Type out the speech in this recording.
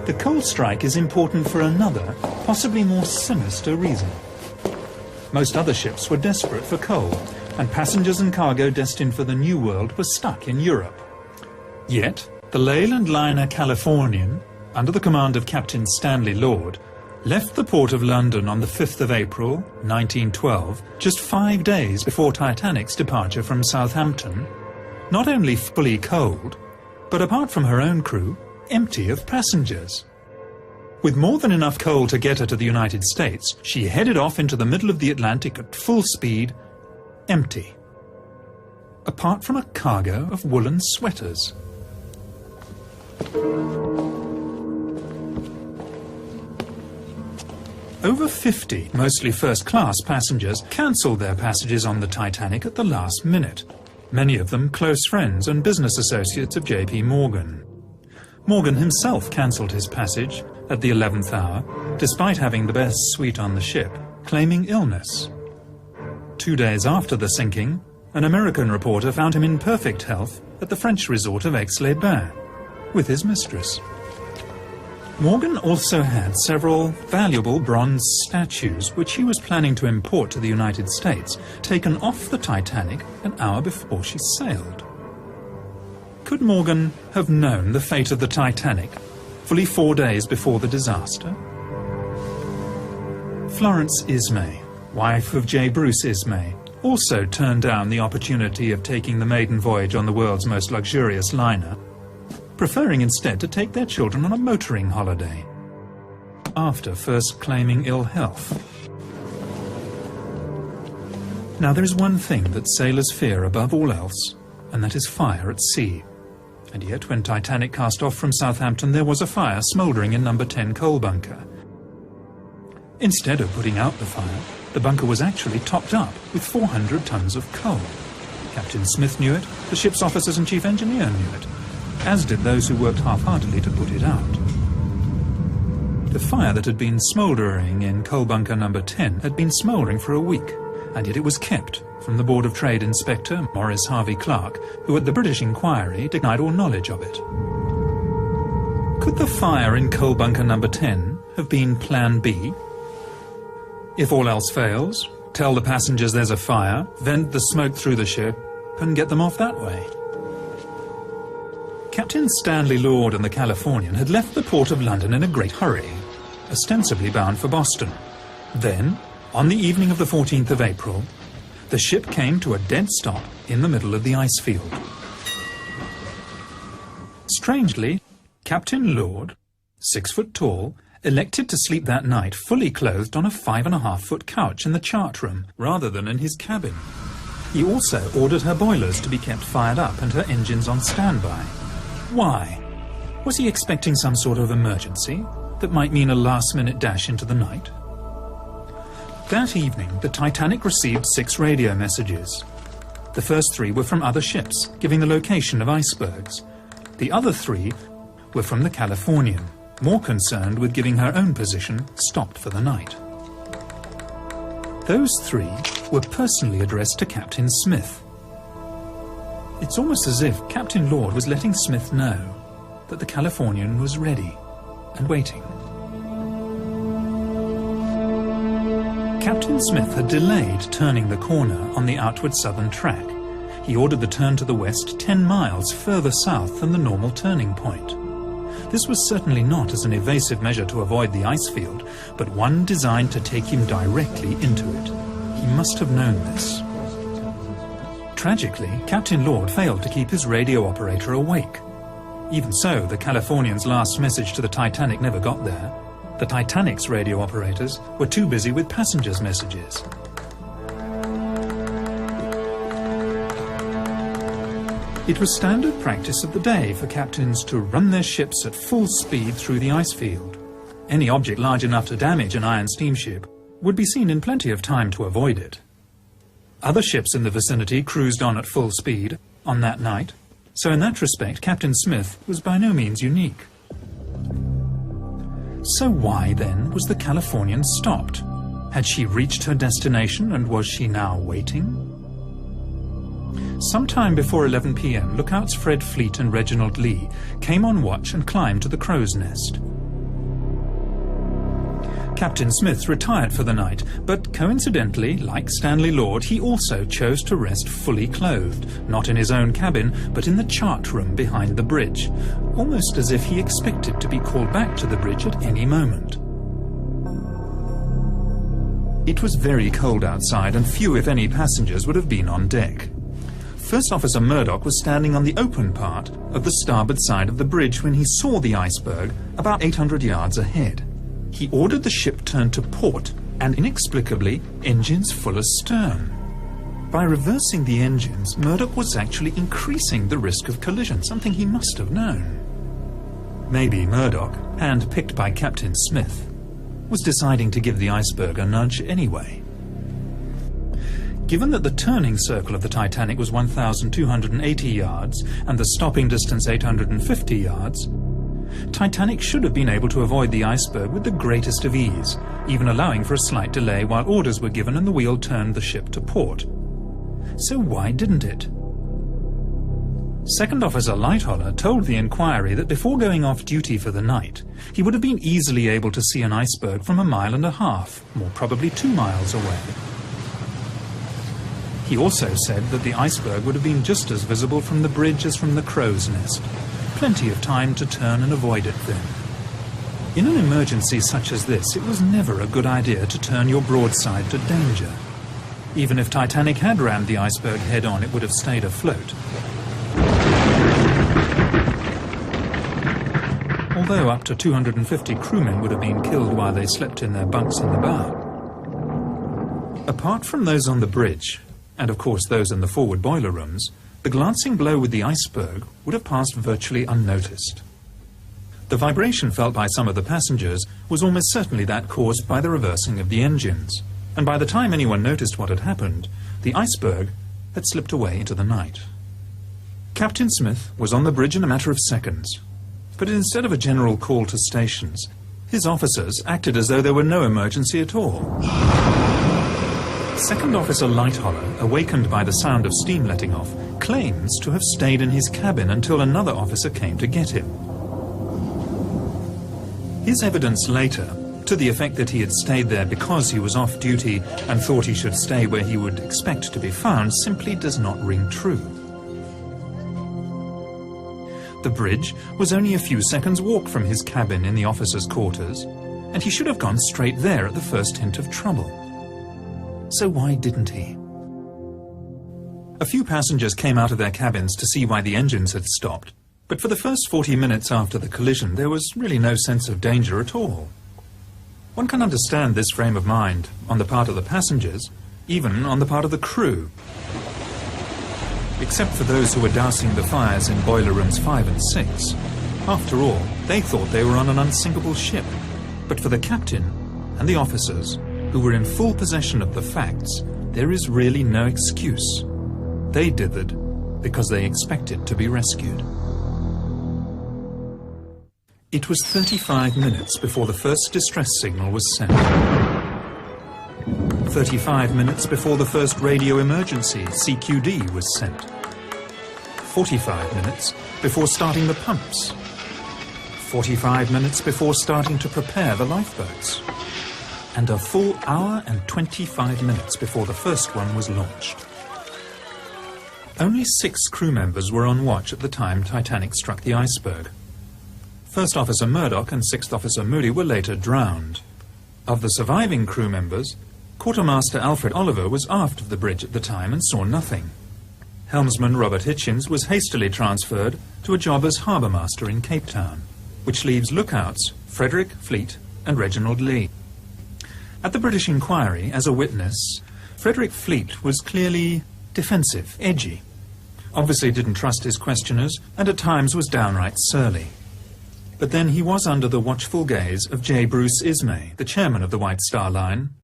The coal strike is important for another, possibly more sinister reason. Most other ships were desperate for coal, and passengers and cargo destined for the New World were stuck in Europe. Yet, the Leyland liner Californian, under the command of Captain Stanley Lord, left the port of London on the 5th of April, 1912, just 5 days before Titanic's departure from Southampton, not only fully coaled, but apart from her own crew, empty of passengers. With more than enough coal to get her to the United States, she headed off into the middle of the Atlantic at full speed, empty. Apart from a cargo of woolen sweaters. Over 50, mostly first-class passengers, cancelled their passages on the Titanic at the last minute. Many of them close friends and business associates of J.P. Morgan. Morgan himself cancelled his passage at the 11th hour, despite having the best suite on the ship, claiming illness. 2 days after the sinking, an American reporter found him in perfect health at the French resort of Aix-les-Bains, with his mistress. Morgan also had several valuable bronze statues, which he was planning to import to the United States, taken off the Titanic an hour before she sailed. Could Morgan have known the fate of the Titanic fully 4 days before the disaster? Florence Ismay, wife of J. Bruce Ismay, also turned down the opportunity of taking the maiden voyage on the world's most luxurious liner, preferring instead to take their children on a motoring holiday, after first claiming ill health. Now there is one thing that sailors fear above all else, and that is fire at sea. And yet when Titanic cast off from Southampton, there was a fire smouldering in number 10 coal bunker. Instead of putting out the fire, the bunker was actually topped up with 400 tons of coal. Captain Smith knew it, the ship's officers and chief engineer knew it, as did those who worked half-heartedly to put it out. The fire that had been smouldering in coal bunker number 10 had been smouldering for a week, and yet it was kept from the Board of Trade Inspector Maurice Harvey Clark, who at the British inquiry denied all knowledge of it. Could the fire in coal bunker number 10 have been Plan B? If all else fails, tell the passengers there's a fire, vent the smoke through the ship, and get them off that way. Captain Stanley Lord and the Californian had left the port of London in a great hurry, ostensibly bound for Boston. Then, on the evening of the 14th of April, the ship came to a dead stop in the middle of the ice field. Strangely, Captain Lord, 6 foot tall, elected to sleep that night fully clothed on a 5.5-foot couch in the chart room, rather than in his cabin. He also ordered her boilers to be kept fired up and her engines on standby. Why? Was he expecting some sort of emergency that might mean a last-minute dash into the night? That evening, the Titanic received 6 radio messages. The first 3 were from other ships, giving the location of icebergs. The other 3 were from the Californian, more concerned with giving her own position, stopped for the night. Those 3 were personally addressed to Captain Smith. It's almost as if Captain Lord was letting Smith know that the Californian was ready and waiting. Captain Smith had delayed turning the corner on the outward southern track. He ordered the turn to the west 10 miles further south than the normal turning point. This was certainly not as an evasive measure to avoid the ice field, but one designed to take him directly into it. He must have known this. Tragically, Captain Lord failed to keep his radio operator awake. Even so, the Californian's last message to the Titanic never got there. The Titanic's radio operators were too busy with passengers' messages. It was standard practice of the day for captains to run their ships at full speed through the ice field. Any object large enough to damage an iron steamship would be seen in plenty of time to avoid it. Other ships in the vicinity cruised on at full speed on that night, so in that respect Captain Smith was by no means unique. So why, then, was the Californian stopped? Had she reached her destination, and was she now waiting? Sometime before 11 p.m, lookouts Fred Fleet and Reginald Lee came on watch and climbed to the crow's nest. Captain Smith retired for the night, but coincidentally, like Stanley Lord, he also chose to rest fully clothed, not in his own cabin, but in the chart room behind the bridge, almost as if he expected to be called back to the bridge at any moment. It was very cold outside, and few, if any, passengers would have been on deck. First Officer Murdoch was standing on the open part of the starboard side of the bridge when he saw the iceberg about 800 yards ahead. He ordered the ship turned to port and, inexplicably, engines full astern. By reversing the engines, Murdoch was actually increasing the risk of collision, something he must have known. Maybe Murdoch, hand-picked by Captain Smith, was deciding to give the iceberg a nudge anyway. Given that the turning circle of the Titanic was 1,280 yards and the stopping distance 850 yards, Titanic should have been able to avoid the iceberg with the greatest of ease, even allowing for a slight delay while orders were given and the wheel turned the ship to port. So why didn't it? Second Officer Lightoller told the inquiry that before going off duty for the night, he would have been easily able to see an iceberg from 1.5 miles, more probably 2 miles away. He also said that the iceberg would have been just as visible from the bridge as from the crow's nest. Plenty of time to turn and avoid it then. In an emergency such as this, it was never a good idea to turn your broadside to danger. Even if Titanic had rammed the iceberg head-on, it would have stayed afloat. Although up to 250 crewmen would have been killed while they slept in their bunks in the bow. Apart from those on the bridge, and of course those in the forward boiler rooms, the glancing blow with the iceberg would have passed virtually unnoticed. The vibration felt by some of the passengers was almost certainly that caused by the reversing of the engines, and by the time anyone noticed what had happened, the iceberg had slipped away into the night. Captain Smith was on the bridge in a matter of seconds, but instead of a general call to stations, his officers acted as though there were no emergency at all. Second Officer Lightoller, awakened by the sound of steam letting off, claims to have stayed in his cabin until another officer came to get him. His evidence later, to the effect that he had stayed there because he was off duty and thought he should stay where he would expect to be found, simply does not ring true. The bridge was only a few seconds' walk from his cabin in the officers' quarters, and he should have gone straight there at the first hint of trouble. So why didn't he? A few passengers came out of their cabins to see why the engines had stopped, but for the first 40 minutes after the collision there was really no sense of danger at all. One can understand this frame of mind on the part of the passengers, even on the part of the crew. Except for those who were dousing the fires in boiler rooms 5 and 6. After all, they thought they were on an unsinkable ship. But for the captain and the officers, who were in full possession of the facts, there is really no excuse. They did it because they expected to be rescued. It was 35 minutes before the first distress signal was sent. 35 minutes before the first radio emergency, CQD, was sent. 45 minutes before starting the pumps. 45 minutes before starting to prepare the lifeboats. And a full hour and 25 minutes before the first one was launched. Only 6 crew members were on watch at the time Titanic struck the iceberg. First Officer Murdoch and Sixth Officer Moody were later drowned. Of the surviving crew members, Quartermaster Alfred Oliver was aft of the bridge at the time and saw nothing. Helmsman Robert Hitchins was hastily transferred to a job as harbour master in Cape Town, which leaves lookouts Frederick, Fleet and Reginald Lee. At the British inquiry, as a witness, Frederick Fleet was clearly defensive, edgy, obviously didn't trust his questioners, and at times was downright surly. But then he was under the watchful gaze of J. Bruce Ismay, the chairman of the White Star Line,